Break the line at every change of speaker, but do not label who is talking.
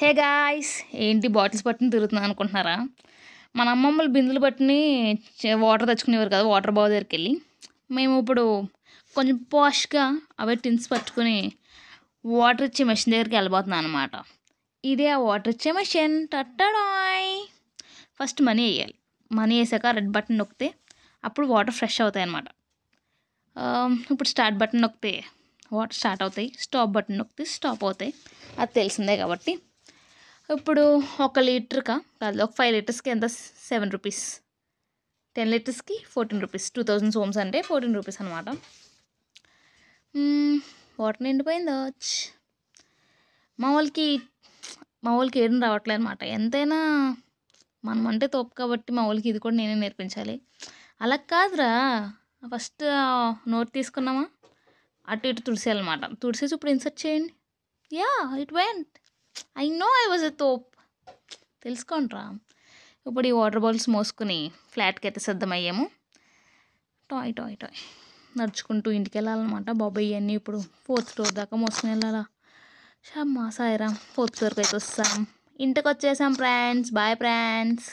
Hey guys, ఏంటి bottles పట్టుకుని తిరుగుతున్నాను అనుకుంటున్నారా? మన అమ్మమ్మలు బిందులు పట్టుని వాటర్ తెచ్చుకునేవారు కదా, వాటర్ బావి దగ్గరికి వెళ్ళి. మేము ఇప్పుడు కొంచెం పాష్గా అవే టిన్స్ పట్టుకుని వాటర్ ఇచ్చే మెషిన్ దగ్గరికి వెళ్ళిపోతున్నాను అనమాట. ఇదే ఆ వాటర్ ఇచ్చే మెషిన్. టట్టడాయ్. ఫస్ట్ మనీ వేయాలి. మనీ వేసాక రెడ్ బటన్ నొక్కితే అప్పుడు వాటర్ ఫ్రెష్ అవుతాయి అన్నమాట. ఇప్పుడు స్టార్ట్ బటన్ నొక్కితే వాటర్ స్టార్ట్ అవుతాయి, స్టాప్ బటన్ నొక్కితే స్టాప్ అవుతాయి. అది తెలిసిందే కాబట్టి ఇప్పుడు 1 లీటర్కా కాదు, ఒక 5 లీటర్స్కి ఎంత? 7 రూపీస్. 10 లీటర్స్కి 14 రూపీస్. 2000 సోమ్స్ అంటే 14 రూపీస్ అనమాట. వాటర్ నిండిపోయిందో. మా వాళ్ళకి ఏం రావట్లేదు అనమాట. ఎంతైనా మనం అంటే తోపు కాబట్టి మా వాళ్ళకి ఇది కూడా నేనే నేర్పించాలి. అలా కాదురా, ఫస్ట్ నోట్ తీసుకున్నామా, అటు ఇటు తుడిసేయాలన్నమాట. తుడిసేసి ఇప్పుడు ఇన్సర్ట్ చేయండి. Yeah, it went. I know I was a తోప్. తెలుసుకోండిరా. ఇప్పుడు ఈ వాటర్ బాటిల్స్ మోసుకుని ఫ్లాట్కి అయితే సిద్ధమయ్యాము. టాయ్ టాయ్ టాయ్ నడుచుకుంటూ ఇంటికి వెళ్ళాలన్నమాట. బాబాయ్ అన్నీ ఇప్పుడు 4th ఫ్లోర్ దాకా మోసుకుని వెళ్ళాలా. షమ్మా సాయిరా, 4th ఫ్లోర్కి అయితే వస్తాం. ఇంటికి వచ్చేసాం ఫ్రెండ్స్. Bye friends.